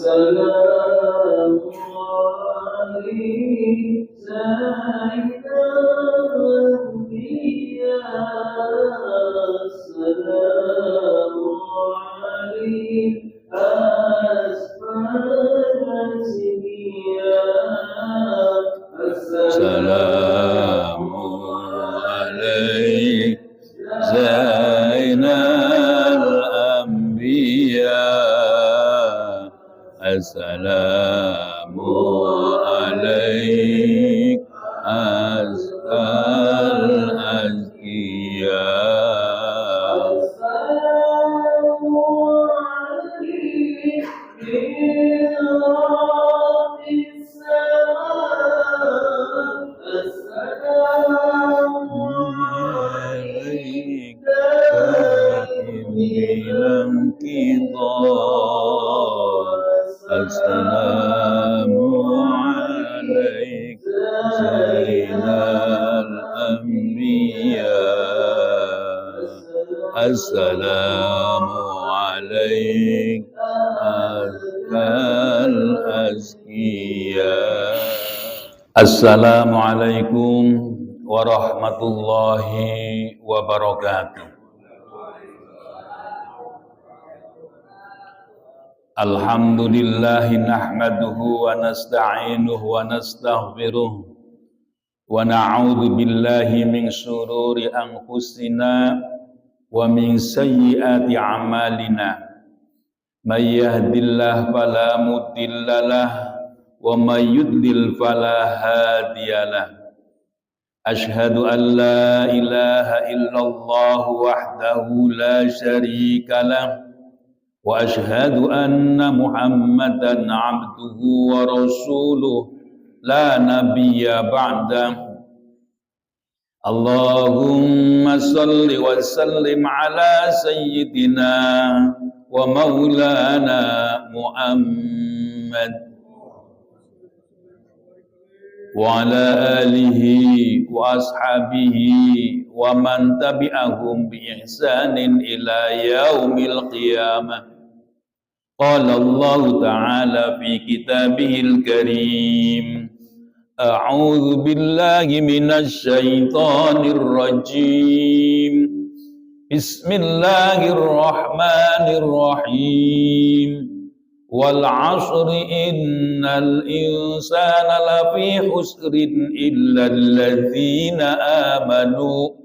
السلام عليك زين الأنبياء السلام عليك أسمى الأنبياء السلام عليك زين الأنبياء السلام عليك أزكى الأزكياء السلام عليك من رب السماء السلام عليك بلا انقضاء السلام عليك زين الأنبياء السلام عليك أزكى الأزكياء. Assalamualaikum warahmatullahi wabarakatuh. Alhamdulillahi nahmaduhu wa nasta'inuhu wa nastaghfiruh wa na'udzu billahi min syururi anfusina wa min sayyiati a'malina. May yahdihillahu fala mudhillalah wa may yudlil fala hadiyalah. Asyhadu an la ilaha illallah wahdahu la syarikalah wa asyhadu anna Muhammadan abduhu wa rasuluh la nabiyya ba'dah. Allahumma salli wa sallim ala sayyidina wa maulana Muhammad wa ala alihi wa ashabihi wa man tabi'ahum bi ihsanin ila yaumil qiyamah. Qala Allah ta'ala fi kitabihil karim, a'udzu billahi minasy syaithanir rajim. Bismillahirrahmanirrahim. Wal 'asri innal insana lafi khusrin illal ladzina amanu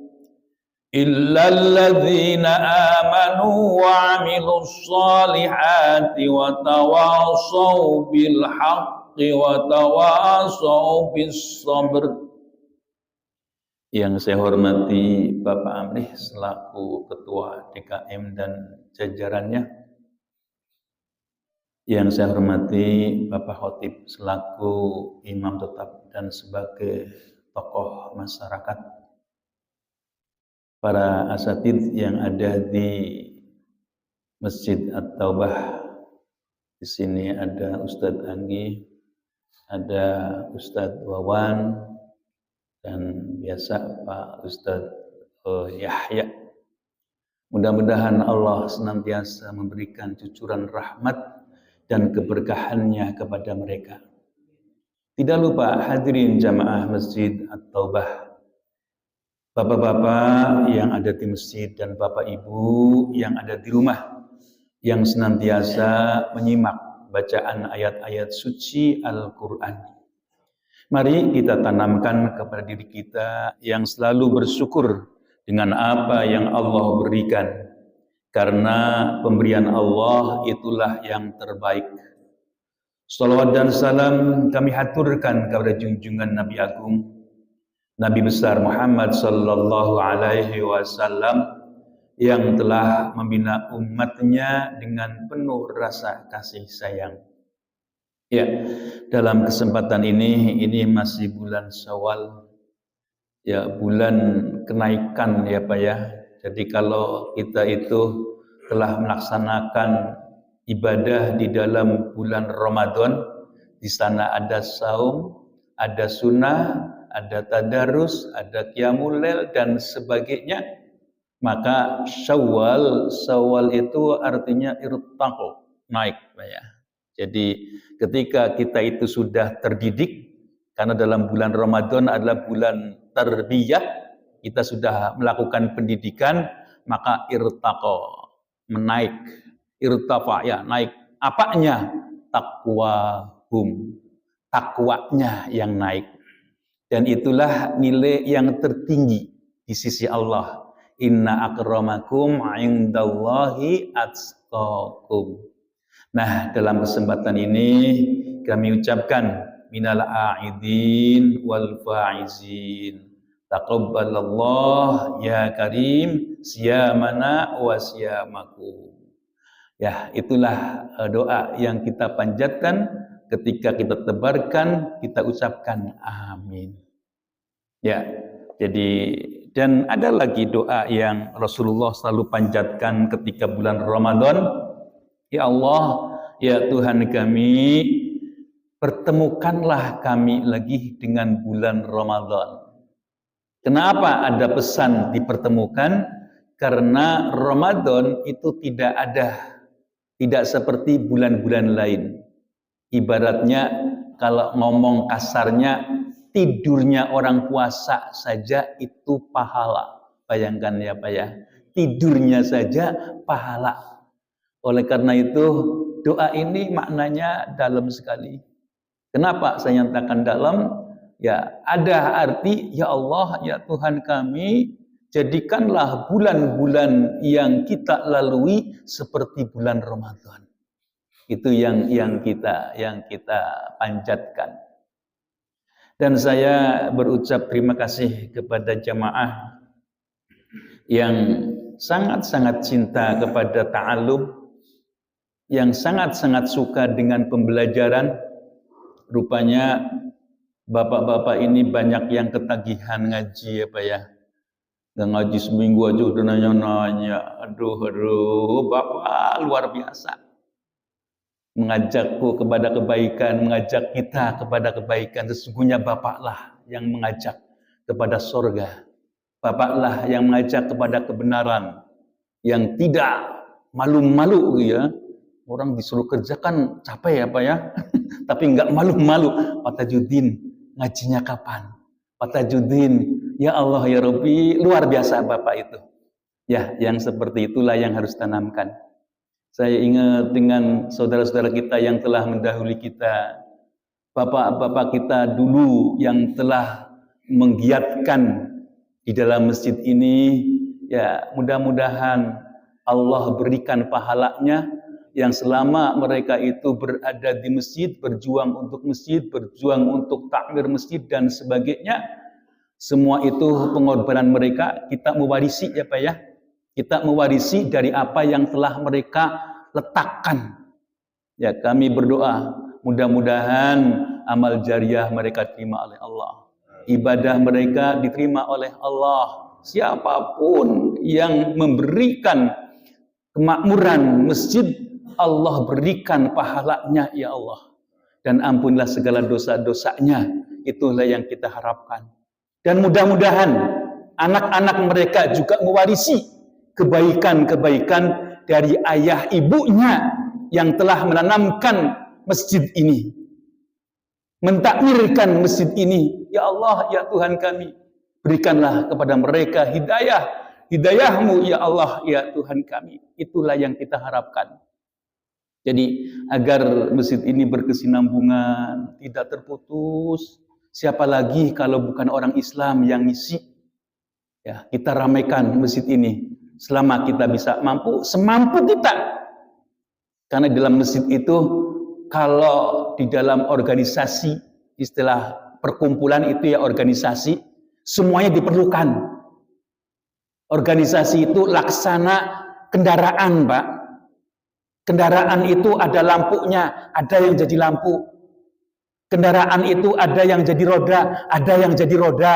wa 'amilus solihati wa tawassaw bil haqqi wa tawassaw bis sabr. Yang saya hormati Bapak Amrih selaku Ketua DKM dan jajarannya. Yang saya hormati Bapak Khotib selaku Imam Tetap dan sebagai tokoh masyarakat. Para asatidz yang ada di Masjid At-Taubah. Di sini ada Ustadz Anggi, ada Ustadz Wawan, dan biasa Pak Ustadz Yahya. Mudah-mudahan Allah senantiasa memberikan cucuran rahmat dan keberkahannya kepada mereka. Tidak lupa hadirin jamaah Masjid At-Taubah, bapak-bapak yang ada di masjid dan bapak ibu yang ada di rumah, yang senantiasa menyimak bacaan ayat-ayat suci Al-Quran. Mari kita tanamkan kepada diri kita yang selalu bersyukur dengan apa yang Allah berikan. Karena pemberian Allah itulah yang terbaik. Salawat dan salam kami haturkan kepada junjungan Nabi Agung, Nabi besar Muhammad sallallahu alaihi wasallam yang telah membina umatnya dengan penuh rasa kasih sayang. Ya, dalam kesempatan ini masih bulan Syawal, ya bulan kenaikan ya Pak ya. Jadi kalau kita itu telah melaksanakan ibadah di dalam bulan Ramadan, di sana ada saum, ada sunnah, ada tadarus, ada qiyamul lail dan sebagainya, maka Syawal itu artinya irtaqo, naik Pak ya. Jadi ketika kita itu sudah terdidik, karena dalam bulan Ramadan adalah bulan tarbiyah, kita sudah melakukan pendidikan, maka irtaqa, menaik, irtafa, ya naik. Apanya? Taqwahum, takwanya yang naik. Dan itulah nilai yang tertinggi di sisi Allah. Inna akramakum indallahi atqakum. Nah, dalam kesempatan ini kami ucapkan minal a'idin wal faizin. Taqabbalallah ya karim siyamana wa siyamakum. Ya, itulah doa yang kita panjatkan ketika kita tebarkan, kita ucapkan amin. Ya, jadi dan ada lagi doa yang Rasulullah selalu panjatkan ketika bulan Ramadan. Ya Allah, ya Tuhan kami, pertemukanlah kami lagi dengan bulan Ramadan. Kenapa ada pesan dipertemukan? Karena Ramadan itu tidak seperti bulan-bulan lain. Ibaratnya kalau ngomong kasarnya, tidurnya orang puasa saja itu pahala. Bayangkan ya Pak ya, tidurnya saja pahala. Oleh karena itu doa ini maknanya dalam sekali. Kenapa saya nyatakan dalam? Ya ada arti, ya Allah, ya Tuhan kami, jadikanlah bulan-bulan yang kita lalui seperti bulan Ramadan. Itu yang kita panjatkan. Dan saya berucap terima kasih kepada jamaah yang sangat-sangat cinta kepada ta'alum, yang sangat-sangat suka dengan pembelajaran. Rupanya bapak-bapak ini banyak yang ketagihan ngaji ya Pak ya. Nggak ngaji seminggu aja udah nanya-nanya. Aduh, Bapak luar biasa. Mengajakku kepada kebaikan, mengajak kita kepada kebaikan. Sesungguhnya Bapaklah yang mengajak kepada surga. Bapaklah yang mengajak kepada kebenaran. Yang tidak malu-malu ya. Orang disuruh kerjakan capek ya Pak ya. Tapi enggak malu-malu. Pak Tajuddin ngajinya kapan? Pak Tajuddin, ya Allah ya Rabbi, luar biasa Bapak itu. Ya, yang seperti itulah yang harus tanamkan. Saya ingat dengan saudara-saudara kita yang telah mendahului kita. Bapak-bapak kita dulu yang telah menggiatkan di dalam masjid ini. Ya, mudah-mudahan Allah berikan pahalanya yang selama mereka itu berada di masjid, berjuang untuk masjid, berjuang untuk takmir masjid dan sebagainya. Semua itu pengorbanan mereka, kita mewarisi ya Pak ya. Kita mewarisi dari apa yang telah mereka letakkan. Ya, kami berdoa, mudah-mudahan amal jariah mereka diterima oleh Allah. Ibadah mereka diterima oleh Allah. Siapapun yang memberikan kemakmuran masjid, Allah berikan pahalanya ya Allah. Dan ampunilah segala dosa-dosanya. Itulah yang kita harapkan. Dan mudah-mudahan anak-anak mereka juga mewarisi kebaikan-kebaikan dari ayah ibunya yang telah menanamkan masjid ini. Mentakmirkan masjid ini. Ya Allah, ya Tuhan kami. Berikanlah kepada mereka hidayah-Mu ya Allah, ya Tuhan kami. Itulah yang kita harapkan. Jadi agar masjid ini berkesinambungan, tidak terputus. Siapa lagi kalau bukan orang Islam yang ngisi? Ya, kita ramaikan masjid ini selama kita bisa mampu, semampu kita. Karena di dalam masjid itu, kalau di dalam organisasi, istilah perkumpulan itu ya organisasi, semuanya diperlukan. Organisasi itu laksana kendaraan, Pak. Kendaraan itu ada lampunya, ada yang jadi lampu. Kendaraan itu ada yang jadi roda, ada yang jadi roda.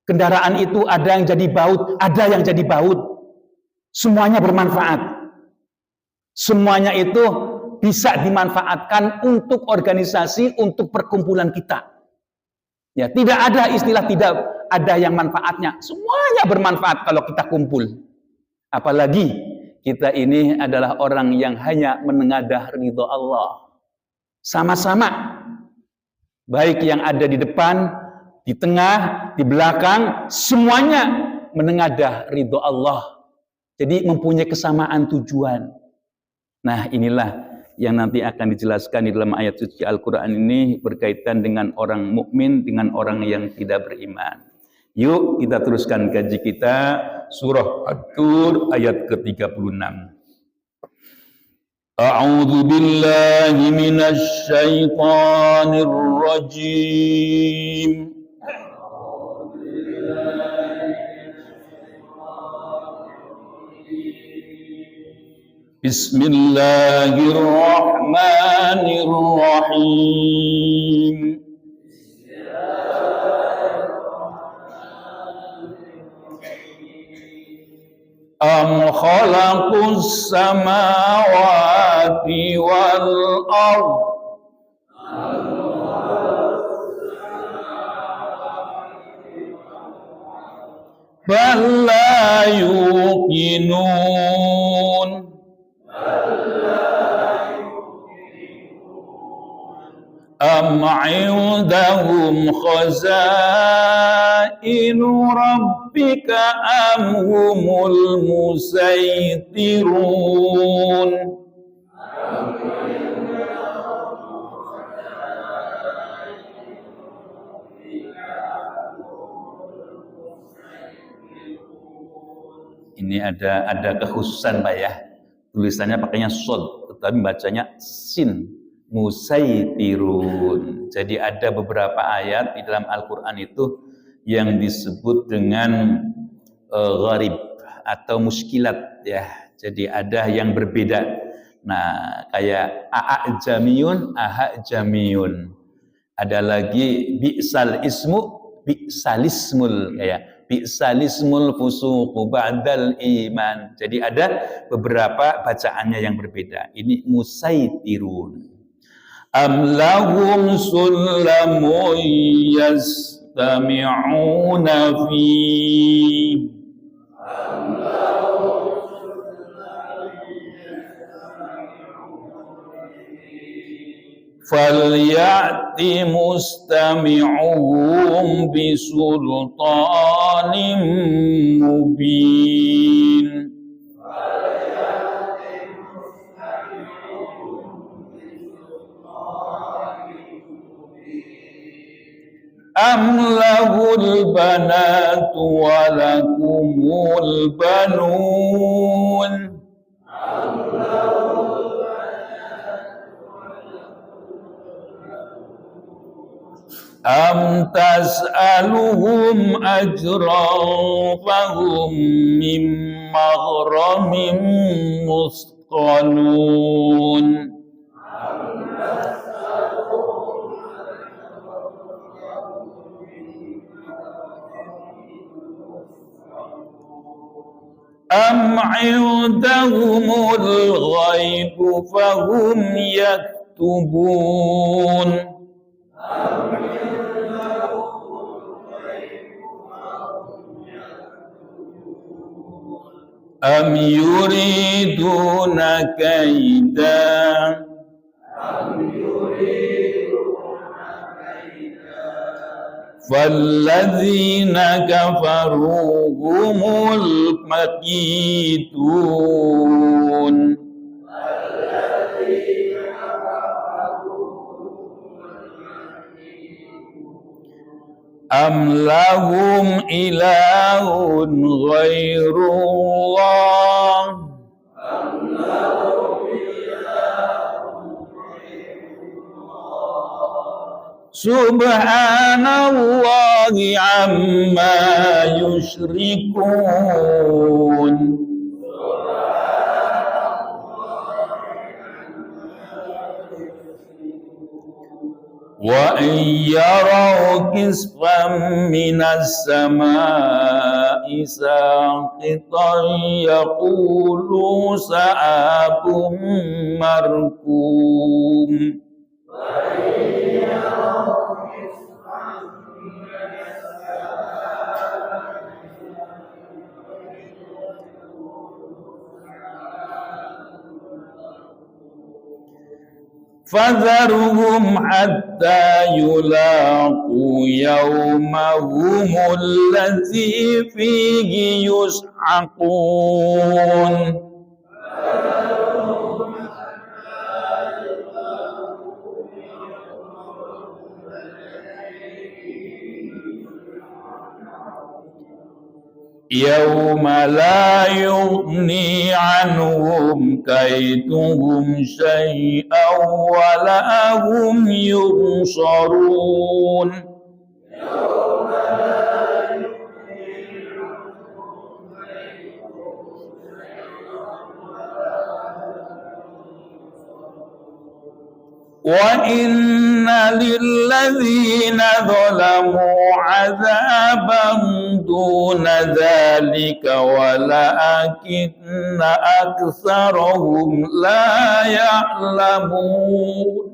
Kendaraan itu ada yang jadi baut, ada yang jadi baut. Semuanya bermanfaat. Semuanya itu bisa dimanfaatkan untuk organisasi, untuk perkumpulan kita. Ya, tidak ada istilah tidak ada yang manfaatnya. Semuanya bermanfaat kalau kita kumpul. Apalagi kita ini adalah orang yang hanya menengadah ridho Allah. Sama-sama, baik yang ada di depan, di tengah, di belakang, semuanya menengadah ridho Allah. Jadi mempunyai kesamaan tujuan. Nah, inilah yang nanti akan dijelaskan di dalam ayat suci Al-Quran ini berkaitan dengan orang mukmin dengan orang yang tidak beriman. Yuk kita teruskan kaji kita surah At-Tur ayat ke-36. A'udzu billahi minasy syaithanir rajim. Bismillahirrahmanirrahim. Am khalaqus samawati wal ardh bal la yuqinun. Am 'indahum khazainu rabbika am humul musaytirun. Ini ada kekhususan Pak ya. Tulisannya pakainya shod, tetapi bacanya sin. Musaytirun. Jadi ada beberapa ayat di dalam Al-Quran itu yang disebut dengan gharib atau muskilat ya. Jadi ada yang berbeda. Nah, kayak a'ajamiyun, ahajamiyun. Ada lagi bi'sal ismu, bi'salismul kayak bi'salismul fusuqu ba'dal iman. Jadi ada beberapa bacaannya yang berbeda. Ini musaytirun. Am lahum sullamun yastami'una fi falyati mustami'uhum bisultanin mubin. Am lahul banatu wa lakumul banun. Am tas'aluhum ajran fahum min maghramin musqalun. Am 'indahumul ghaibu fahum yaktubun. Am yuriduna kaidan. Falladzina kafaru humul makidun. Am lahum ilahun ghairullah. Subhanallahi amma yushrikun. Wa iyyaraw kisfam minas samaa'i saqitan yaqulu sa'abum markum. فذرهم حتى يلاقوا يومهم الذي فيه يصعقون. يوم لا يغني عنهم كيدهم شيئا ولا هم ينصرون. وَإِنَّ لِلَّذِينَ ظَلَمُوا عَذَابًا دُونَ ذَلِكَ وَلَكِنَّ أَكْثَرَهُمْ لَا يَعْلَمُونَ.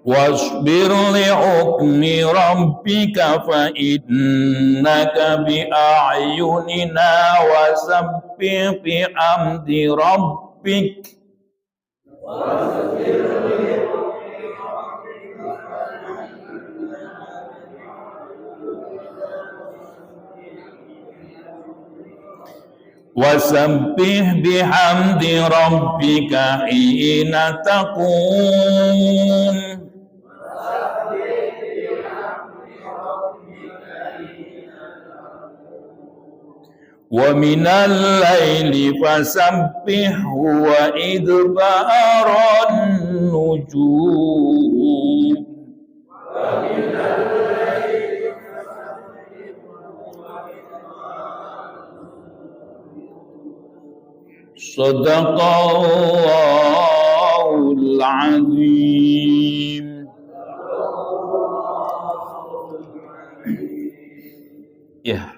واصبر لحكم ربك فإنك بأعيننا وسبح بحمد ربك. وسبح بحمد ربك حين تقوم ومن الليل فسبحه وإدبار النجوم. Sadaqallahul azim. Ya,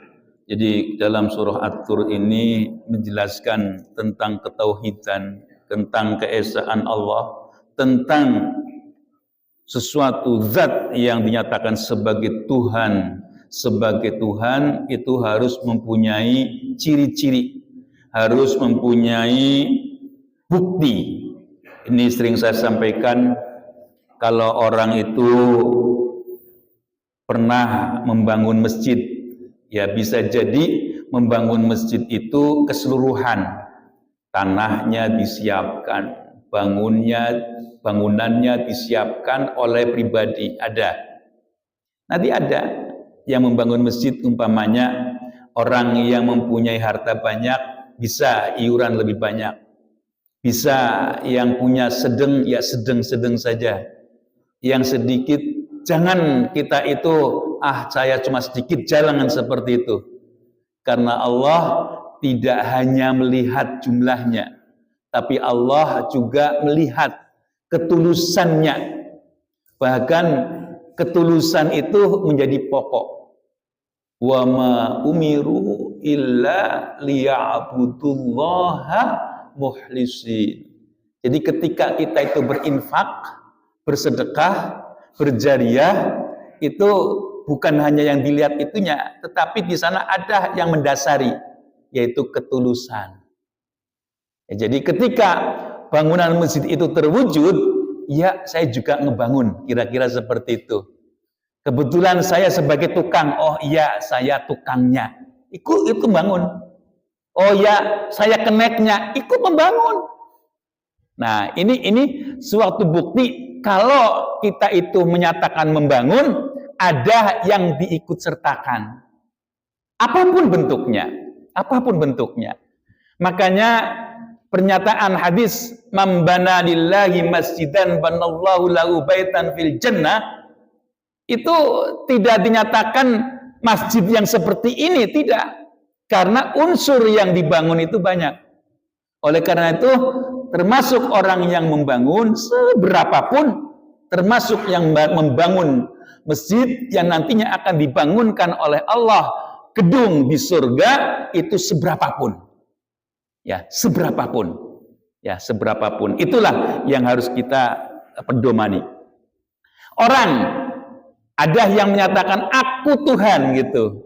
jadi dalam surah At-Tur ini menjelaskan tentang ketauhidan, tentang keesaan Allah, tentang sesuatu zat yang dinyatakan sebagai Tuhan. Sebagai Tuhan itu harus mempunyai ciri-ciri, harus mempunyai bukti. Ini sering saya sampaikan, kalau orang itu pernah membangun masjid, ya bisa jadi membangun masjid itu keseluruhan. Tanahnya disiapkan, bangunannya disiapkan oleh pribadi, ada. Nanti ada yang membangun masjid, umpamanya orang yang mempunyai harta banyak, bisa iuran lebih banyak. Bisa yang punya sedang, ya sedang-sedang saja. Yang sedikit, jangan kita itu, saya cuma sedikit, jangan seperti itu. Karena Allah tidak hanya melihat jumlahnya, tapi Allah juga melihat ketulusannya. Bahkan ketulusan itu menjadi pokok. Wa ma umiru illa liya'budullaha mukhlisin. Jadi ketika kita itu berinfak, bersedekah, berjariah, itu bukan hanya yang dilihat itunya, tetapi di sana ada yang mendasari, yaitu ketulusan. Ya, jadi ketika bangunan masjid itu terwujud, ya saya juga ngebangun, kira-kira seperti itu. Kebetulan saya sebagai tukang, oh iya saya tukangnya, ikut bangun. Oh ya saya keneknya, ikut membangun. Nah ini suatu bukti kalau kita itu menyatakan membangun, ada yang diikut sertakan. Apapun bentuknya, apapun bentuknya. Makanya pernyataan hadis, "Man bana lillahi masjidan banallahu lahu baitan fil jannah," itu tidak dinyatakan masjid yang seperti ini, tidak. Karena unsur yang dibangun itu banyak. Oleh karena itu, termasuk orang yang membangun seberapapun, termasuk yang membangun masjid yang nantinya akan dibangunkan oleh Allah, gedung di surga, itu seberapapun. Ya, seberapapun. Ya, seberapapun. Itulah yang harus kita pedomani. Orang ada yang menyatakan aku Tuhan gitu.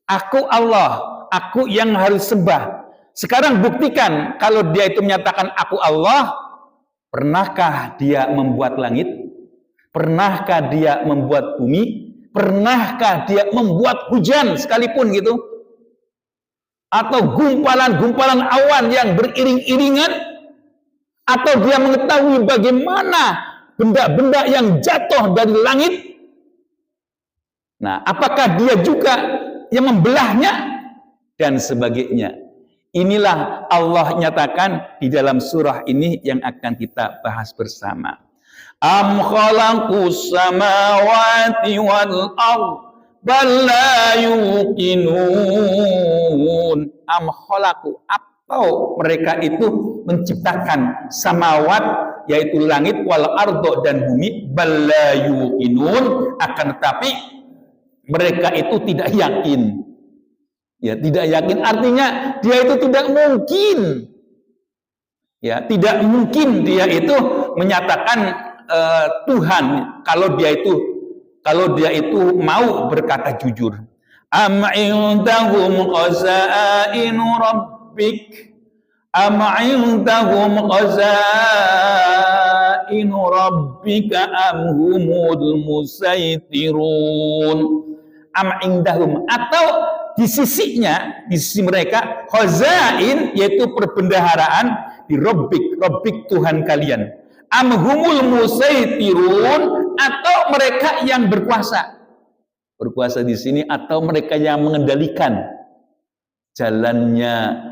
Aku Allah, aku yang harus sembah. Sekarang buktikan kalau dia itu menyatakan aku Allah, pernahkah dia membuat langit? Pernahkah dia membuat bumi? Pernahkah dia membuat hujan sekalipun gitu? Atau gumpalan-gumpalan awan yang beriring-iringan? Atau dia mengetahui bagaimana benda-benda yang jatuh dari langit? Nah, apakah dia juga yang membelahnya? Dan sebagainya. Inilah Allah nyatakan di dalam surah ini yang akan kita bahas bersama. Am khalaqus samawati wal ardh bal la yuqinun. Am khalaqu, atau mereka itu menciptakan samawat, yaitu langit, wal ardo, dan bumi, bal la yuqinun, akan tetapi mereka itu tidak yakin. Ya, tidak yakin artinya dia itu tidak mungkin. Ya, tidak mungkin dia itu menyatakan Tuhan kalau dia itu mau berkata jujur. Am indahum khazainu rabbik am indahum khazainu rabbika am humul musaytirun. Am indahum, atau di sisi mereka khazain, yaitu perbendaharaan di Rabbik Tuhan kalian. Amhumul musaytirun, atau mereka yang berkuasa. Berkuasa di sini atau mereka yang mengendalikan jalannya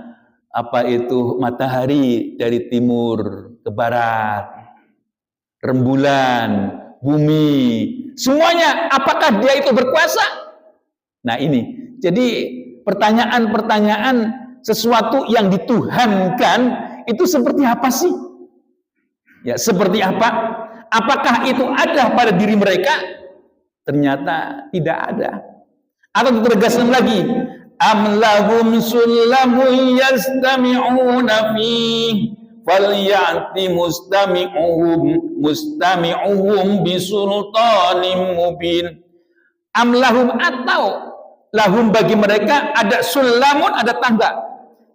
matahari dari timur ke barat, rembulan, bumi, semuanya apakah dia itu berkuasa? Nah ini. Jadi pertanyaan-pertanyaan sesuatu yang dituhankan itu seperti apa sih? Ya, seperti apa? Apakah itu ada pada diri mereka? Ternyata tidak ada. Atau ditegaskan lagi, am lahum sullamun yastami'una fihi falyati mustami'uhum bisultanin mubin. Am lahum, atau lahum bagi mereka ada sulamun, ada tangga,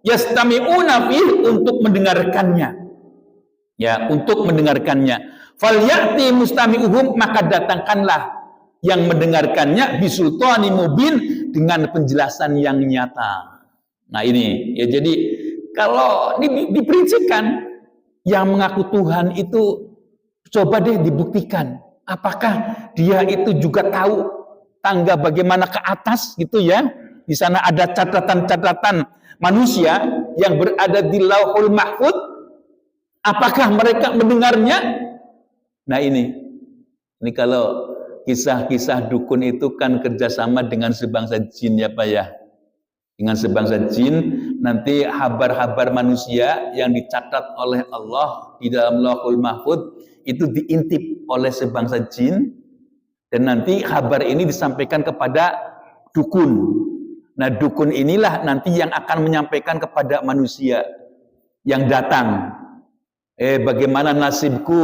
yastami'una fihi, untuk mendengarkannya. Ya, untuk mendengarkannya. Falyati mustami'uhum, maka datangkanlah yang mendengarkannya bisultanin mubin, dengan penjelasan yang nyata. Nah ini ya, jadi kalau diprinsipkan yang mengaku Tuhan itu coba deh dibuktikan apakah dia itu juga tahu tangga bagaimana ke atas gitu ya. Di sana ada catatan-catatan manusia yang berada di Lauhul Mahfuz. Apakah mereka mendengarnya? Nah ini kalau kisah-kisah dukun itu kan kerjasama dengan sebangsa jin ya Pak ya. Dengan sebangsa jin, nanti kabar-kabar manusia yang dicatat oleh Allah di dalam Lauhul Mahfuz itu diintip oleh sebangsa jin. Dan nanti kabar ini disampaikan kepada dukun. Nah, dukun inilah nanti yang akan menyampaikan kepada manusia yang datang. Bagaimana nasibku,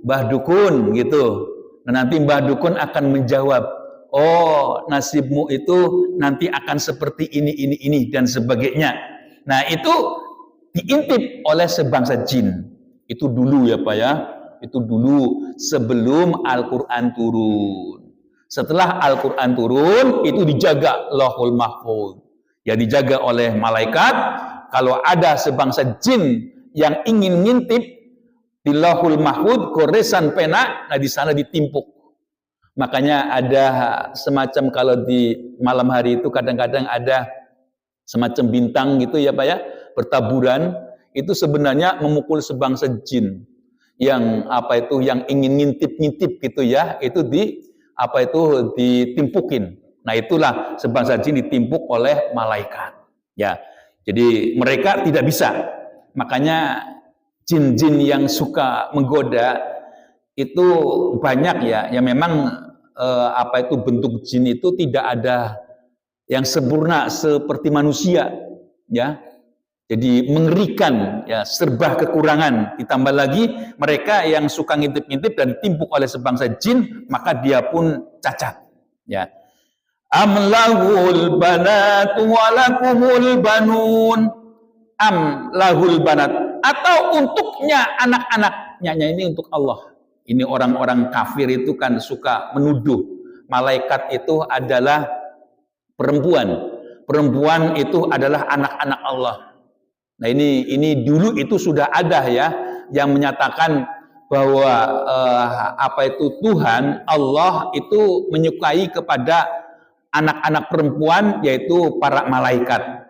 Mbah Dukun gitu. Nah, nanti Mbah Dukun akan menjawab, oh nasibmu itu nanti akan seperti ini dan sebagainya. Nah, itu diintip oleh sebangsa jin. Itu dulu ya Pak ya. Itu dulu sebelum Al-Quran turun. Setelah Al-Quran turun, itu dijaga Lauhul Mahfuz. Ya, dijaga oleh malaikat. Kalau ada sebangsa jin yang ingin ngintip di Lauhul Mahfuz, goresan pena, nah di sana ditimpuk. Makanya ada semacam, kalau di malam hari itu kadang-kadang ada semacam bintang gitu ya Pak ya, bertaburan. Itu sebenarnya memukul sebangsa jin yang yang ingin ngintip-ngintip gitu ya, itu ditimpukin. Nah, itulah sebangsa jin ditimpuk oleh malaikat. Ya. Jadi mereka tidak bisa. Makanya jin-jin yang suka menggoda itu banyak ya. Ya memang bentuk jin itu tidak ada yang sempurna seperti manusia, ya. Jadi mengerikan, ya, serba kekurangan. Ditambah lagi mereka yang suka ngintip-ngintip dan ditimpuk oleh sebangsa jin, maka dia pun cacat. Ya. Am lahul banatu walakumul banun. Am lahul banat, atau untuknya anak-anaknya, ini untuk Allah. Ini orang-orang kafir itu kan suka menuduh malaikat itu adalah perempuan. Perempuan itu adalah anak-anak Allah. Nah ini dulu itu sudah ada ya yang menyatakan bahwa Tuhan Allah itu menyukai kepada anak-anak perempuan, yaitu para malaikat.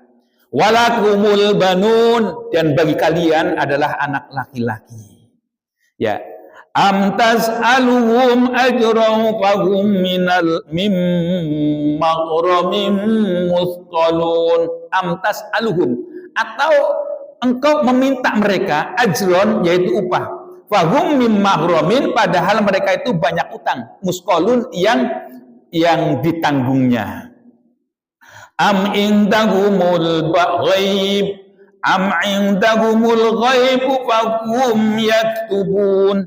Walakumul banun, dan bagi kalian adalah anak laki-laki. Ya. Am tas'aluhum ajran fahum mim maghramin musqalun. Am tas'aluhum, atau engkau meminta mereka ajron, yaitu upah, fahum mim maghramin, padahal mereka itu banyak utang, musqalun yang ditanggungnya. Am indahumul ghaib, am indahumul ghaib fahum yaktubun.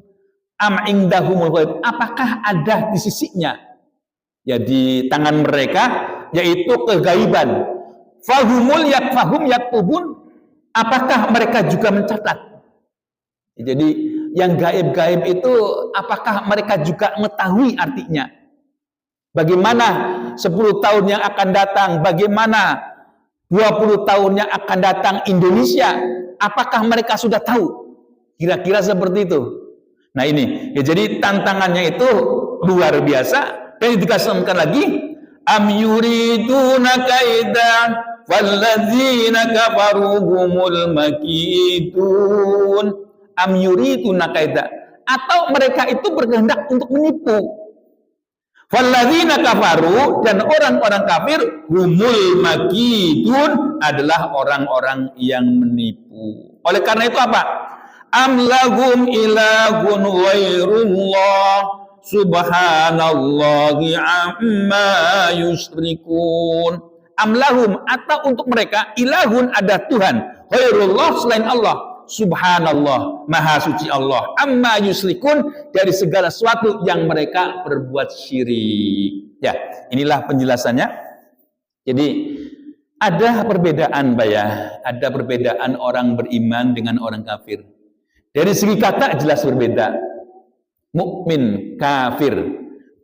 Am indahumul ghaib, apakah ada di sisinya, ya, di tangan mereka, yaitu kegaiban. Fahum yaktubun, apakah mereka juga mencatat? Jadi yang gaib-gaib itu apakah mereka juga mengetahui artinya? Bagaimana 10 tahun yang akan datang, bagaimana 20 tahun yang akan datang Indonesia, apakah mereka sudah tahu? Kira-kira seperti itu. Nah ini, ya, jadi tantangannya itu luar biasa. Dan dikasihkan lagi, am yuriduna kaidan walladzina kafaru humul makidun. Am yuriduna kaidan, atau mereka itu berkehendak untuk menipu. Walladzina kafaru, dan orang-orang kafir, humul makidun, adalah orang-orang yang menipu. Oleh karena itu apa? Am lahum ilahun ghairullah subhanallahi amma yusrikun. Am lahum, atau untuk mereka, ilahun, ada Tuhan, ghairullah, selain Allah, subhanallah, maha suci Allah, amma yusrikun, dari segala sesuatu yang mereka berbuat syirik. Ya, inilah penjelasannya. Jadi ada perbedaan, Pak ya, ada perbedaan orang beriman dengan orang kafir. Dari segi kata jelas berbeda. Mukmin, kafir.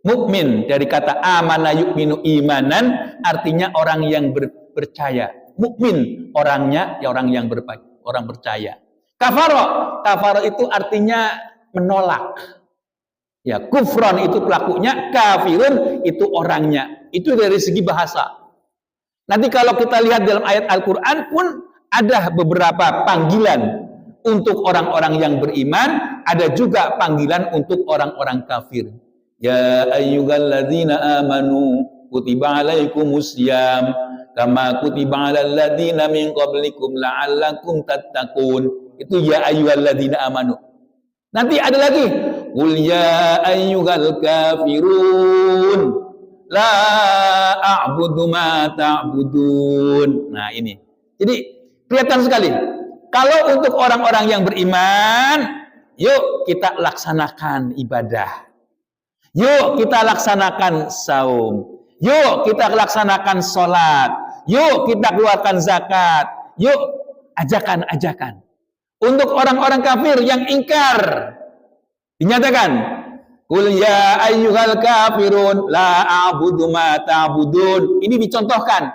Mukmin dari kata amana yu'minu imanan, artinya orang yang percaya. Mukmin orangnya ya orang yang orang percaya. Kafaro itu artinya menolak. Ya, kufron itu pelakunya, kafirun itu orangnya. Itu dari segi bahasa. Nanti kalau kita lihat dalam ayat Al-Qur'an pun ada beberapa panggilan untuk orang-orang yang beriman, ada juga panggilan untuk orang-orang kafir. Ya ayyuhalladzina amanu kutiba alaikumusiyam kama kutiba alal ladzina min qablikum la'allakum tattaqun. Itu ya ayyuhalladzina amanu. Nanti ada lagi, qul ya ayyuhal kafirun la a'budu ma ta'budun. Nah ini. Jadi kelihatan sekali. Kalau untuk orang-orang yang beriman, yuk kita laksanakan ibadah. Yuk kita laksanakan saum. Yuk kita laksanakan sholat. Yuk kita keluarkan zakat. Yuk ajakan-ajakan. Untuk orang-orang kafir yang ingkar, dinyatakan, qul ya ayyuhal kafirun la a'budu ma ta'budun. Ini dicontohkan.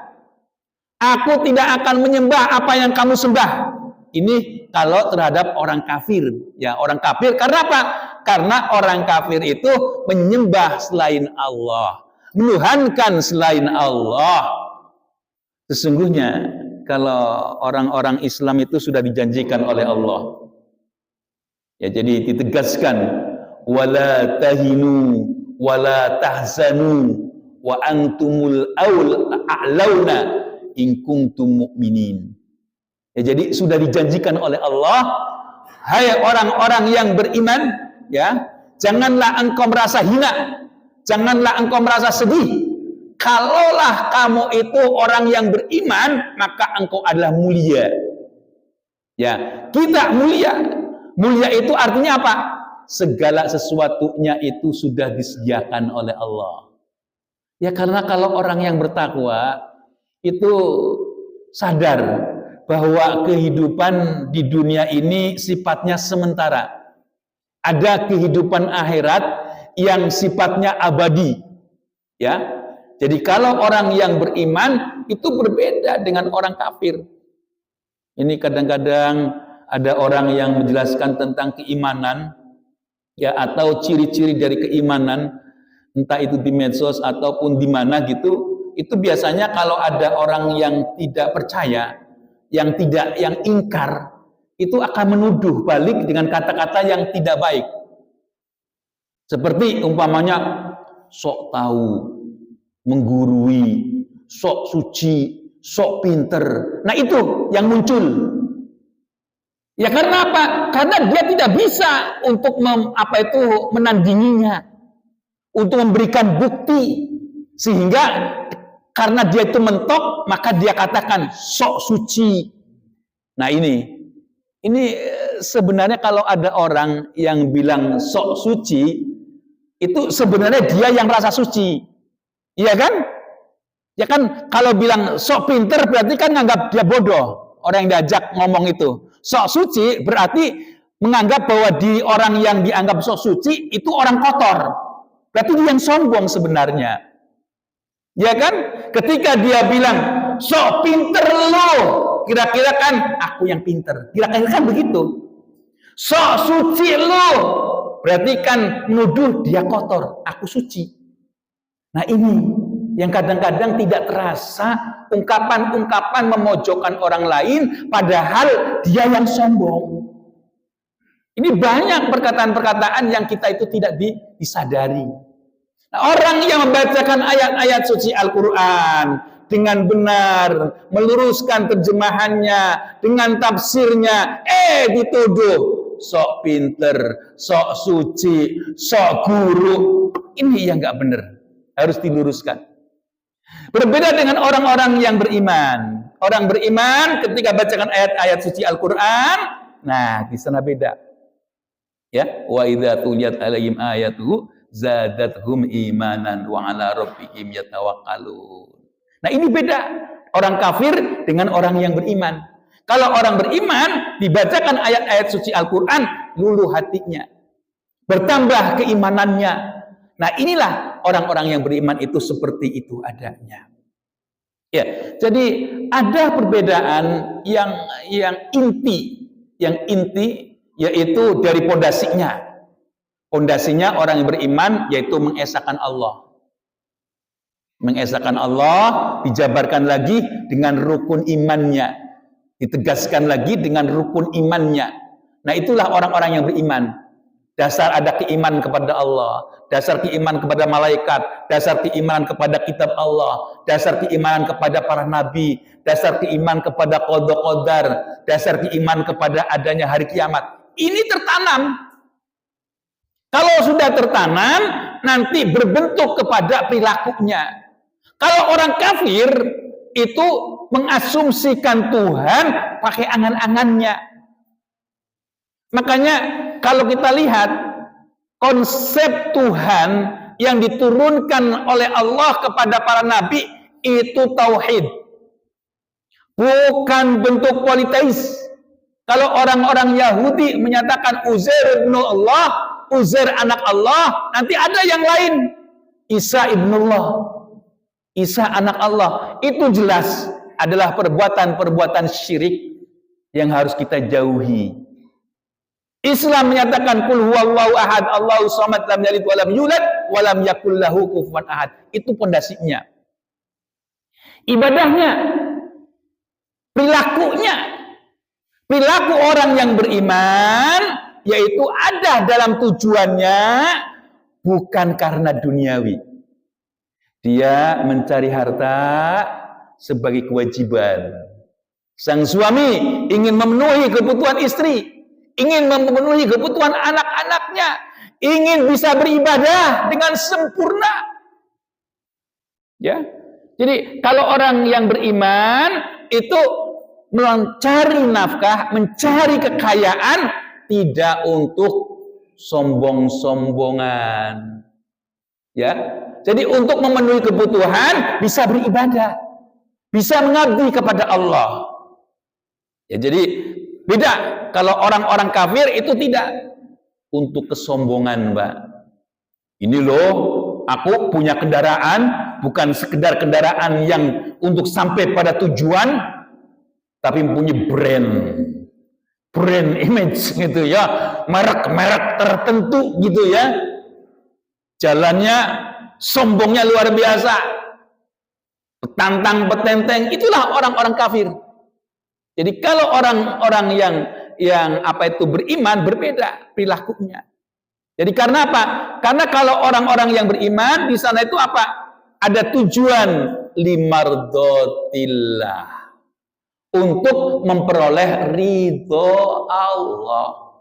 Aku tidak akan menyembah apa yang kamu sembah. Ini kalau terhadap orang kafir, ya, orang kafir. Karena apa? Karena orang kafir itu menyembah selain Allah, menuhankan selain Allah. Sesungguhnya kalau orang-orang Islam itu sudah dijanjikan oleh Allah. Ya, jadi ditegaskan, wala tahinu wala tahzanu wa antumul a'launa in kuntum mu'minin. Ya, jadi sudah dijanjikan oleh Allah, hai orang-orang yang beriman, ya, janganlah engkau merasa hina, janganlah engkau merasa sedih. Kalaulah kamu itu orang yang beriman, maka engkau adalah mulia. Ya, kita mulia. Mulia itu artinya apa? Segala sesuatunya itu sudah disediakan oleh Allah. Ya karena kalau orang yang bertakwa itu sadar bahwa kehidupan di dunia ini sifatnya sementara. Ada kehidupan akhirat yang sifatnya abadi. Ya. Jadi kalau orang yang beriman itu berbeda dengan orang kafir. Ini kadang-kadang ada orang yang menjelaskan tentang keimanan, ya, atau ciri-ciri dari keimanan, entah itu di medsos ataupun di mana gitu. Itu biasanya kalau ada orang yang tidak percaya, yang ingkar, itu akan menuduh balik dengan kata-kata yang tidak baik. Seperti umpamanya sok tahu, menggurui, sok suci, sok pinter. Nah itu yang muncul. Ya karena apa? Karena dia tidak bisa untuk menandinginya, untuk memberikan bukti, sehingga karena dia itu mentok, maka dia katakan sok suci. Nah ini sebenarnya kalau ada orang yang bilang sok suci, itu sebenarnya dia yang merasa suci, iya kan? Ya kan kalau bilang sok pinter berarti kan nganggap dia bodoh. Orang yang diajak ngomong itu. Sok suci berarti menganggap bahwa orang yang dianggap sok suci itu orang kotor. Berarti dia yang sombong sebenarnya. Ya kan? Ketika dia bilang sok pinter lo, kira-kira kan aku yang pinter. Kira-kira kan begitu. Sok suci lo, berarti kan menuduh dia kotor, aku suci. Nah ini yang kadang-kadang tidak terasa ungkapan-ungkapan memojokkan orang lain padahal dia yang sombong. Ini banyak perkataan-perkataan yang kita itu tidak disadari. Nah, orang yang membacakan ayat-ayat suci Al-Quran dengan benar, meluruskan terjemahannya, dengan tafsirnya, dituduh sok pinter, sok suci, sok guru. Ini yang nggak benar, harus diluruskan. Berbeda dengan orang-orang yang beriman. Orang beriman ketika bacakan ayat-ayat suci Al-Quran, nah di sana beda. Ya, wa idza tuliyat alaihim ayatuhu zadathum imanan wa ala rabbihim yatawakkalun. Nah ini beda orang kafir dengan orang yang beriman. Kalau orang beriman dibacakan ayat-ayat suci Al-Quran, luluh hatinya, bertambah keimanannya. Nah inilah orang-orang yang beriman itu seperti itu adanya. Ya, jadi ada perbedaan yang inti yaitu dari pondasinya. Pondasinya orang yang beriman yaitu mengesahkan Allah. Mengesahkan Allah dijabarkan lagi dengan rukun imannya, ditegaskan lagi dengan rukun imannya. Nah itulah orang-orang yang beriman. Dasar ada keimanan kepada Allah, dasar keimanan kepada malaikat, dasar keimanan kepada kitab Allah, dasar keimanan kepada para nabi, dasar keimanan kepada qada qadar, dasar keimanan kepada adanya hari kiamat. Ini tertanam. Kalau sudah tertanam, nanti berbentuk kepada perilakunya. Kalau orang kafir itu mengasumsikan Tuhan pakai angan-angannya. Makanya kalau kita lihat konsep Tuhan yang diturunkan oleh Allah kepada para nabi itu tauhid. Bukan bentuk politeis. Kalau orang-orang Yahudi menyatakan Uzair ibnu Allah, Uzair anak Allah, nanti ada yang lain. Isa ibnullah. Isa anak Allah. Itu jelas adalah perbuatan-perbuatan syirik yang harus kita jauhi. Islam menyatakan kul huwallahu ahad, Allahu samad, lam yalid wa lam yulad wa lam yakul lahu kufuwan ahad. Itu pondasinya. Ibadahnya, perilaku orang yang beriman yaitu ada dalam tujuannya bukan karena duniawi. Dia mencari harta sebagai kewajiban. Sang suami ingin memenuhi kebutuhan istri, ingin memenuhi kebutuhan anak-anaknya, ingin bisa beribadah dengan sempurna. Ya. Jadi kalau orang yang beriman itu mencari nafkah, mencari kekayaan, tidak untuk sombong-sombongan. Ya, jadi untuk memenuhi kebutuhan bisa beribadah, bisa mengabdi kepada Allah. Ya, jadi beda. Kalau orang-orang kafir itu tidak untuk kesombongan, Mbak. Ini loh, aku punya kendaraan, bukan sekedar kendaraan yang untuk sampai pada tujuan, tapi punya brand image gitu ya, merek-merek tertentu gitu ya. Jalannya sombongnya luar biasa, petantang petenteng, itulah orang-orang kafir. Jadi kalau orang-orang yang beriman, berbeda perilakunya. Jadi karena apa? Karena kalau orang-orang yang beriman di sana itu apa? Ada tujuan limardotillah, untuk memperoleh ridho Allah.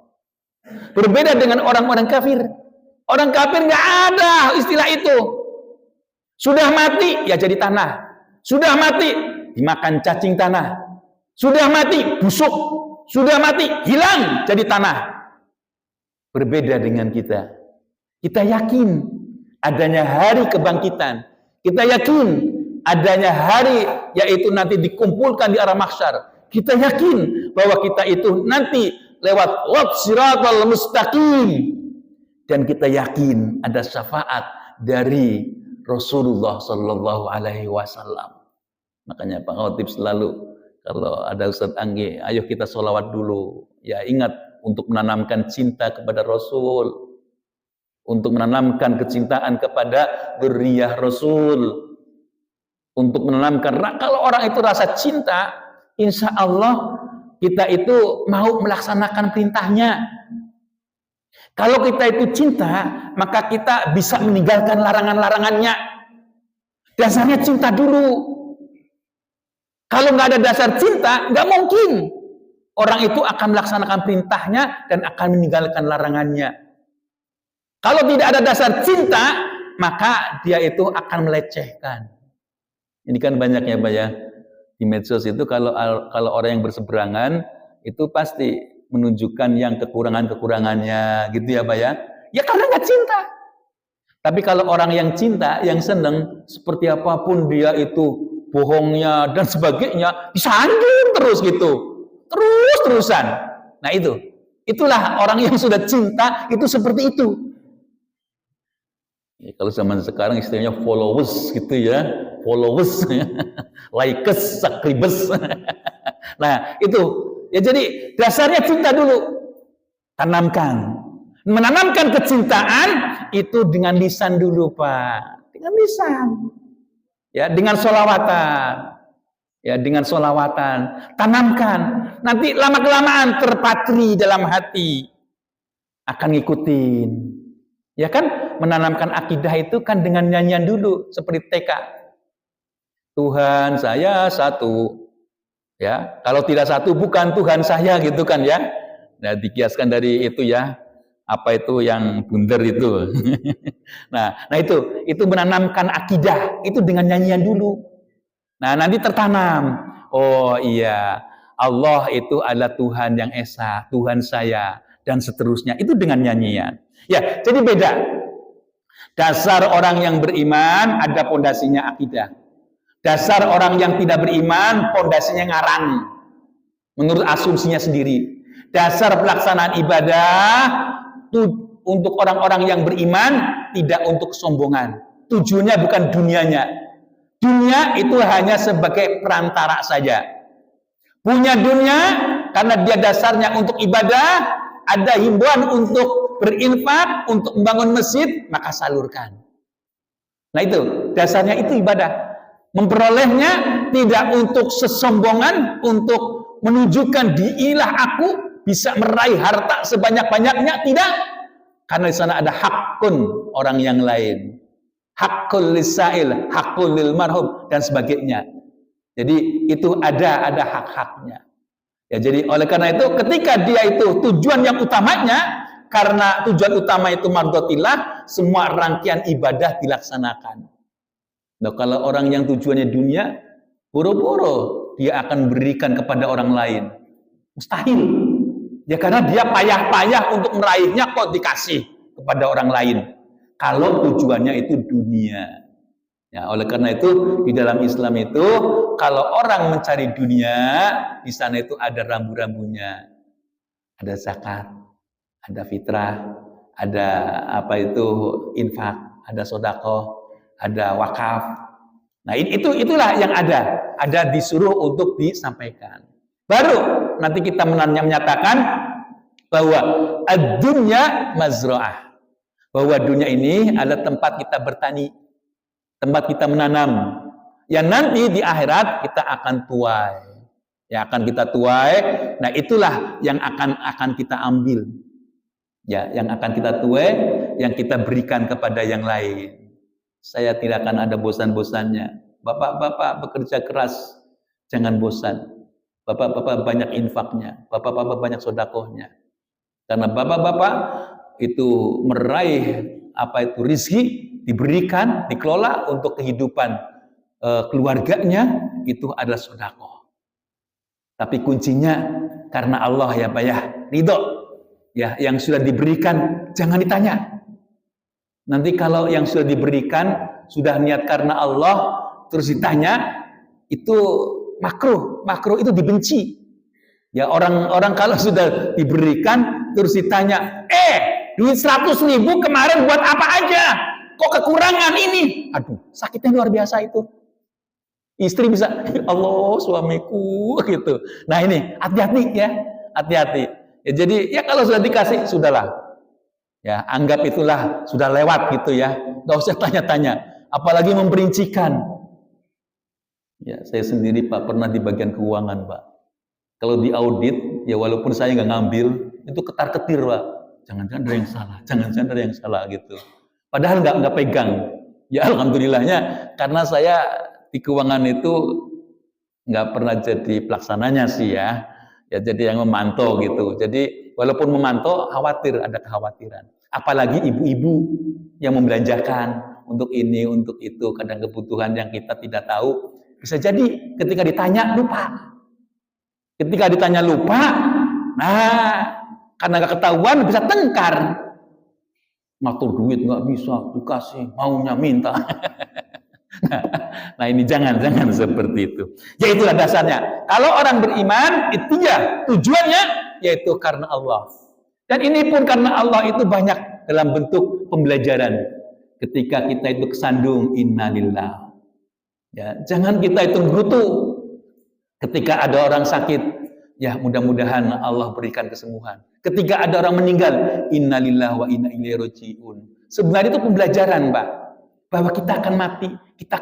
Berbeda dengan orang-orang kafir. Orang kafir nggak ada istilah itu. Sudah mati ya jadi tanah. Sudah mati dimakan cacing tanah. Sudah mati busuk. Sudah mati hilang jadi tanah. Berbeda dengan kita. Kita yakin adanya hari kebangkitan. Kita yakin adanya hari yaitu nanti dikumpulkan di arah mahsyar. Kita yakin bahwa kita itu nanti lewat siratal mustaqim. Dan kita yakin ada syafaat dari Rasulullah Sallallahu Alaihi Wasallam. Makanya Pak Khotib selalu kalau ada Ustadz Anggi, ayo kita sholawat dulu. Ya ingat untuk menanamkan cinta kepada Rasul, untuk menanamkan kecintaan kepada dzurriyyah Rasul, untuk menanamkan kalau orang itu rasa cinta, insya Allah kita itu mau melaksanakan perintahnya. Kalau kita itu cinta, maka kita bisa meninggalkan larangan-larangannya. Dasarnya cinta dulu. Kalau nggak ada dasar cinta, nggak mungkin orang itu akan melaksanakan perintahnya dan akan meninggalkan larangannya. Kalau tidak ada dasar cinta, maka dia itu akan melecehkan. Ini kan banyak ya Pak ya, di medsos itu kalau orang yang berseberangan itu pasti menunjukkan yang kekurangan-kekurangannya gitu ya Pak ya. Ya karena nggak cinta. Tapi kalau orang yang cinta, yang seneng, seperti apapun dia itu bohongnya dan sebagainya, disanjung terus gitu. Terus-terusan. Nah itulah orang yang sudah cinta itu seperti itu. Ya, kalau zaman sekarang istilahnya followers gitu ya. Followers, likes, subscribers. Nah itu. Ya jadi dasarnya cinta dulu. Tanamkan. Menanamkan kecintaan itu dengan lisan dulu Pak. Dengan lisan. Ya dengan sholawatan. Ya dengan sholawatan. Tanamkan. Nanti lama-kelamaan terpatri dalam hati. Akan ngikutin. Ya kan menanamkan akidah itu kan dengan nyanyian dulu. Seperti TK. Tuhan saya satu. Ya, kalau tidak satu bukan Tuhan saya gitu kan ya. Nah, dikiaskan dari itu ya. Apa itu yang bundar itu. nah itu menanamkan akidah itu dengan nyanyian dulu. Nah, nanti tertanam. Oh iya, Allah itu adalah Tuhan yang esa, Tuhan saya dan seterusnya. Itu dengan nyanyian. Ya, jadi beda. Dasar orang yang beriman ada pondasinya akidah. Dasar orang yang tidak beriman, pondasinya ngarang. Menurut asumsinya sendiri. Dasar pelaksanaan ibadah untuk orang-orang yang beriman, tidak untuk kesombongan. Tujuannya bukan dunianya. Dunia itu hanya sebagai perantara saja. Punya dunia, karena dia dasarnya untuk ibadah, ada himbauan untuk berinfak, untuk membangun masjid, maka salurkan. Nah itu, dasarnya itu ibadah. Memperolehnya tidak untuk sesombongan, untuk menunjukkan diilah aku bisa meraih harta sebanyak-banyaknya, tidak. Karena di sana ada hakun orang yang lain. Hakul lisail, hakul lil marhum dan sebagainya. Jadi itu ada hak-haknya. Ya jadi oleh karena itu ketika dia itu tujuan yang utamanya, karena tujuan utama itu mardotillah, semua rangkaian ibadah dilaksanakan. Nah, kalau orang yang tujuannya dunia, boro-boro dia akan berikan kepada orang lain. Mustahil. Ya karena dia payah-payah untuk meraihnya kok dikasih kepada orang lain. Kalau tujuannya itu dunia. Ya, oleh karena itu di dalam Islam itu kalau orang mencari dunia, di sana itu ada rambu-rambunya. Ada zakat, ada fitrah, ada infak, ada sedekah, ada wakaf. Nah, itulah yang ada disuruh untuk disampaikan. Baru nanti kita menyatakan bahwa ad-dunya mazra'ah. Bahwa dunia ini adalah tempat kita bertani, tempat kita menanam. Yang nanti di akhirat kita akan tuai. Ya, akan kita tuai. Nah, itulah yang akan kita ambil. Ya, yang akan kita tuai, yang kita berikan kepada yang lain. Saya tidak akan ada bosan-bosannya. Bapak-bapak bekerja keras, jangan bosan. Bapak-bapak banyak infaknya, bapak-bapak banyak sedekahnya. Karena bapak-bapak itu meraih rezeki diberikan, dikelola untuk kehidupan keluarganya, itu adalah sedekah. Tapi kuncinya karena Allah ya Pak ya, ridho. Ya, yang sudah diberikan jangan ditanya. Nanti kalau yang sudah diberikan sudah niat karena Allah terus ditanya, itu makruh itu dibenci. Ya, orang kalau sudah diberikan terus ditanya, duit 100.000 kemarin buat apa aja? Kok kekurangan ini? Aduh, sakitnya luar biasa itu. Istri bisa, Allah suamiku gitu. Nah ini hati-hati ya, hati-hati. Ya, jadi ya kalau sudah dikasih sudahlah. Ya anggap itulah sudah lewat gitu ya. Nggak usah tanya-tanya, apalagi memperincikan. Ya saya sendiri Pak pernah di bagian keuangan Pak. Kalau diaudit ya walaupun saya nggak ngambil itu ketar-ketir Pak. Jangan-jangan ada yang salah, jangan-jangan ada yang salah gitu. Padahal nggak pegang. Ya alhamdulillahnya karena saya di keuangan itu nggak pernah jadi pelaksananya sih ya. Ya jadi yang memantau gitu. Jadi walaupun memantau khawatir, ada kekhawatiran. Apalagi ibu-ibu yang membelanjakan untuk ini, untuk itu, kadang kebutuhan yang kita tidak tahu. Bisa jadi ketika ditanya lupa. Ketika ditanya lupa, nah karena nggak ketahuan bisa tengkar. Ngatur duit nggak bisa dikasih, maunya minta. Nah ini jangan seperti itu. Ya itulah dasarnya. Kalau orang beriman itu ya tujuannya yaitu karena Allah. Dan ini pun karena Allah itu banyak dalam bentuk pembelajaran. Ketika kita itu kesandung innalillah. Ya, jangan kita itu gerutu. Ketika ada orang sakit, ya mudah-mudahan Allah berikan kesembuhan. Ketika ada orang meninggal, innalillah wa inna ilaihi rajiun. Sebenarnya itu pembelajaran, Pak. Bahwa kita akan mati, kita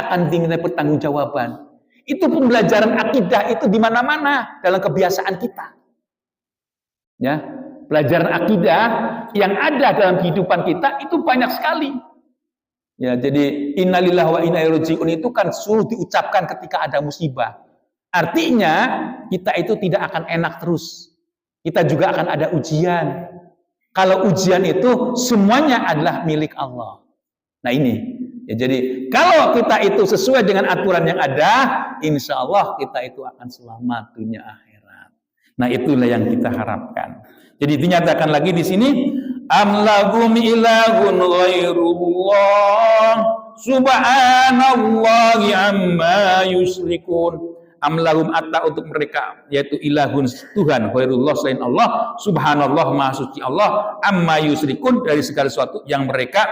akan diminta pertanggungjawaban. Itu pembelajaran akidah itu di mana-mana dalam kebiasaan kita. Ya, pelajaran akidah yang ada dalam kehidupan kita itu banyak sekali. Ya, jadi innalillahi wa inna ilaihi rajiun itu kan suruh diucapkan ketika ada musibah. Artinya kita itu tidak akan enak terus. Kita juga akan ada ujian. Kalau ujian itu semuanya adalah milik Allah. Nah ini, ya jadi kalau kita itu sesuai dengan aturan yang ada, insya Allah kita itu akan selamat dunia akhirat. Nah itulah yang kita harapkan. Jadi dinyatakan lagi di sini, amlahum ilahun ghairullah, subhanallahi amma yusyrikun. Amlahum atta untuk mereka yaitu ilahun Tuhan ghairullah selain Allah, subhanallah maha suci Allah, amma yusyrikun dari segala sesuatu yang mereka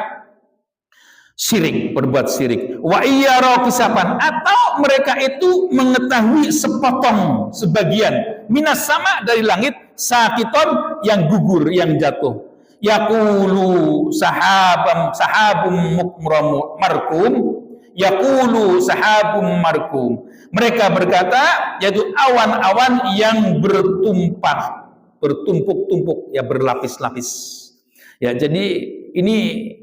syirik, berbuat syirik. Wa iyyara kisapan atau mereka itu mengetahui sepotong sebagian minas sama dari langit sakiton yang gugur, yang jatuh. Yaqulu sahabum markum, yaqulu sahabum markum. Mereka berkata yaitu awan-awan yang bertumpuk-tumpuk ya, berlapis-lapis. Ya, jadi ini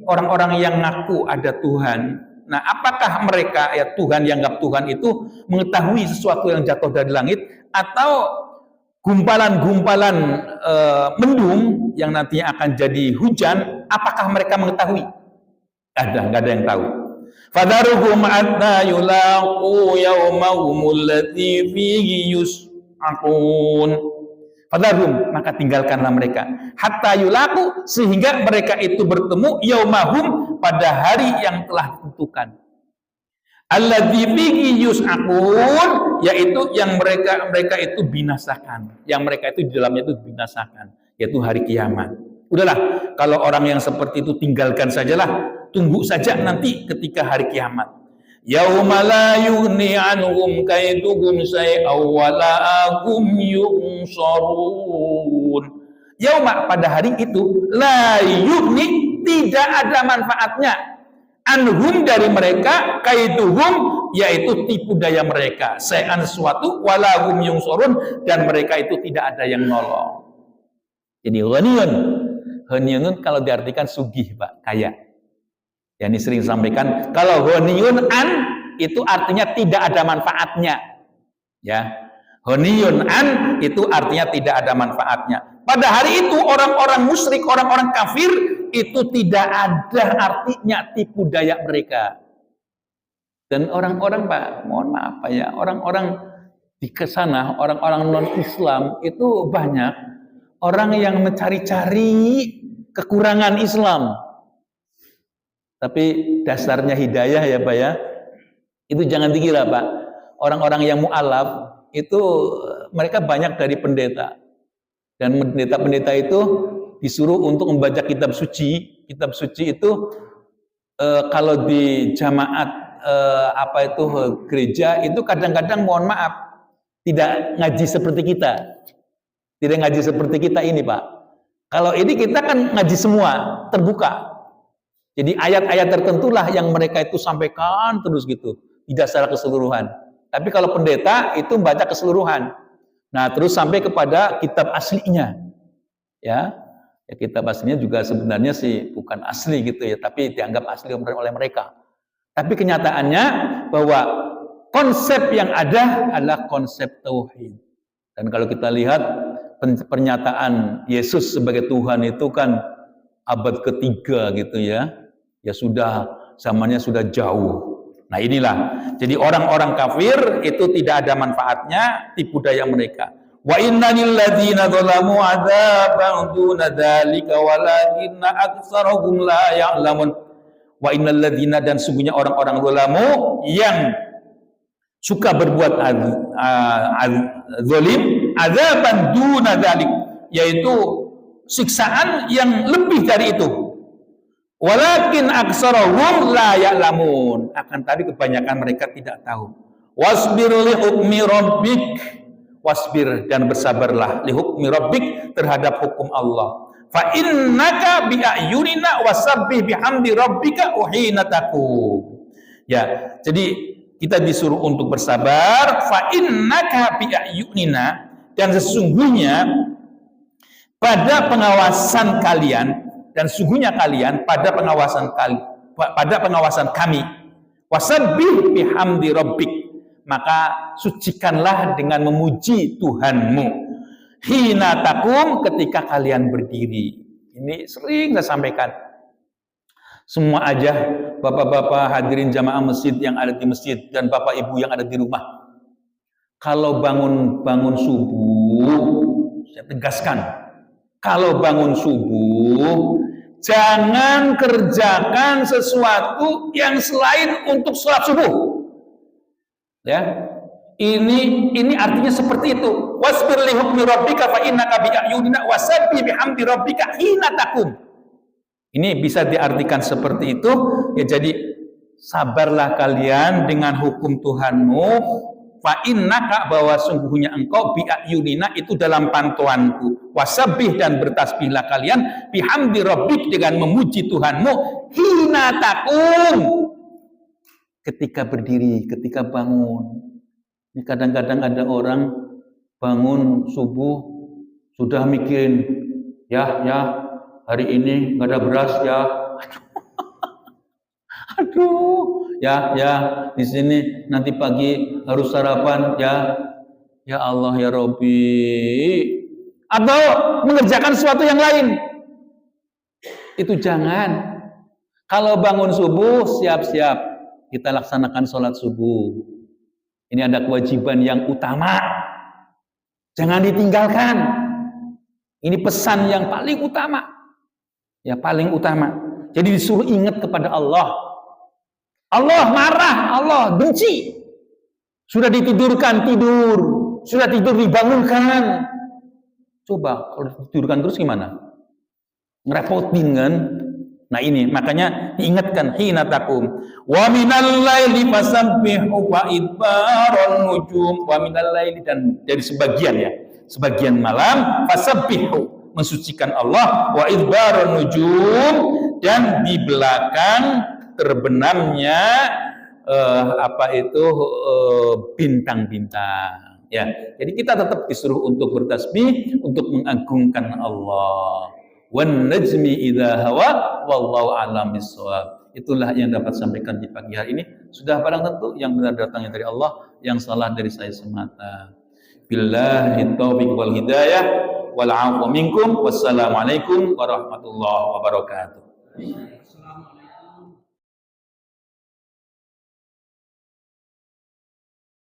orang-orang yang ngaku ada Tuhan. Nah, apakah mereka ya Tuhan yang anggap Tuhan itu mengetahui sesuatu yang jatuh dari langit atau gumpalan-gumpalan mendung yang nantinya akan jadi hujan? Apakah mereka mengetahui? Nggak ada yang tahu. Fadaruhum hatta yulaqu yaumahumul ladzi fihi yus'aqun. Fadaruhum, maka tinggalkanlah mereka. Hatta yulaqu, sehingga mereka itu bertemu yaumahum, pada hari yang telah ditentukan. Alladzi fihi yus'aqun, yaitu yang mereka itu binasakan. Yang mereka itu di dalamnya itu binasakan, yaitu hari kiamat. Udahlah, kalau orang yang seperti itu tinggalkan sajalah. Tunggu saja nanti ketika hari kiamat. Yauma la yughni anhum kaiduhum syai'aw wa la hum yunsarun. Yauma, pada hari itu, la yughni, tidak ada manfaatnya, anhum, dari mereka, kaiduhum, yaitu tipu daya mereka, syai'an, sesuatu, wa la hum yunsarun, dan mereka itu tidak ada yang nolong. Jadi ghaniyun kalau diartikan sugih, Pak, kaya. Yang ini sering sampaikan, kalau ghaniyun an itu artinya tidak ada manfaatnya. Ya. Ghaniyun an itu artinya tidak ada manfaatnya. Pada hari itu orang-orang musyrik, orang-orang kafir itu tidak ada artinya tipu daya mereka. Dan orang-orang, Pak, mohon maaf Pak ya, orang-orang di kesana, orang-orang non-Islam itu banyak orang yang mencari-cari kekurangan Islam. Tapi dasarnya hidayah ya Pak ya. Itu jangan dikira Pak. Orang-orang yang mu'alaf itu mereka banyak dari pendeta. Dan pendeta-pendeta itu disuruh untuk membaca kitab suci. Kitab suci itu kalau di jamaat gereja itu kadang-kadang mohon maaf tidak ngaji seperti kita. Tidak ngaji seperti kita ini Pak. Kalau ini kita kan ngaji semua, terbuka. Jadi ayat-ayat tertentulah yang mereka itu sampaikan terus gitu, tidak secara keseluruhan. Tapi kalau pendeta itu baca keseluruhan. Nah, terus sampai kepada kitab aslinya. Ya, kitab aslinya juga sebenarnya sih bukan asli gitu ya, tapi dianggap asli oleh mereka. Tapi kenyataannya bahwa konsep yang ada adalah konsep tauhid. Dan kalau kita lihat pernyataan Yesus sebagai Tuhan itu kan abad ketiga gitu ya. Ya sudah, zamannya sudah jauh. Nah inilah, jadi orang-orang kafir itu tidak ada manfaatnya tipu daya mereka. Wa inna lil ladzina dzalamu adzaban duna dzalika walakinna aktsarahum la ya'lamun. Wa innal ladzina, dan sungguhnya orang-orang zalamu yang suka berbuat zalim, adzaban duna dzalik, yaitu siksaan yang lebih dari itu. Walakin aktsarahum la ya'lamun, akan tadi kebanyakan mereka tidak tahu. Wasbir li hukmi rabbik, wasbir, dan bersabarlah li hukmi rabbik, terhadap hukum Allah. Fa innaka bi ayunina wasabbih bihamdi rabbika uhina taqum. Ya, jadi kita disuruh untuk bersabar. Fa innaka bi ayunina, dan sesungguhnya pada pengawasan kalian, dan sungguhnya kalian pada pengawasan kami. Wasabbih bihamdi rabbik, maka sucikanlah dengan memuji Tuhanmu. Hina taqum, ketika kalian berdiri. Ini sering saya sampaikan. Semua aja bapak-bapak hadirin jamaah masjid yang ada di masjid dan bapak ibu yang ada di rumah. Kalau bangun subuh, saya tegaskan, kalau bangun subuh, jangan kerjakan sesuatu yang selain untuk sholat subuh. Ya, ini artinya seperti itu. Wasbir li hukmi rabbika fa innaka bi ayunina wasabbih bihamdi rabbika hina taqum. Ini bisa diartikan seperti itu. Ya, jadi sabarlah kalian dengan hukum Tuhanmu. Fa innaka, bahwa sungguhnya engkau, bi ayunina, itu dalam pantauanku. Wasabbih, dan bertasbihlah kalian, bihamdi rabbik, dengan memuji Tuhanmu, hina taqum, ketika berdiri, ketika bangun. Ini kadang-kadang ada orang bangun subuh sudah mikirin, ya hari ini nggak ada beras ya. Aduh, ya di sini nanti pagi harus sarapan ya Allah ya Robbi. Atau mengerjakan sesuatu yang lain. Itu jangan. Kalau bangun subuh siap-siap kita laksanakan sholat subuh. Ini ada kewajiban yang utama. Jangan ditinggalkan. Ini pesan yang paling utama. Ya, paling utama. Jadi disuruh ingat kepada Allah. Allah marah, Allah benci. Sudah ditidurkan, tidur. Sudah tidur, dibangunkan. Coba, kalau ditidurkan terus gimana? Ngerepotin kan? Nah ini, makanya diingatkan, hina takum. Wa minal laili fasabbihu wa idbaron nujum. Wa minal laili, dan dari sebagian ya. Sebagian malam, fasabbihu, mensucikan Allah. Wa idbaron nujum, dan di belakang terbenamnya bintang-bintang. Ya, jadi kita tetap disuruh untuk bertasbih, untuk mengagungkan Allah. Wan najmi idza hawa wallahu a'lam bissawab. Itulah yang dapat sampaikan di pagi hari ini. Sudah barang tentu yang benar datangnya dari Allah, yang salah dari saya semata. Billahi taufiq wal hidayah wal 'afwu minkum. Wassalamualaikum warahmatullahi wabarakatuh.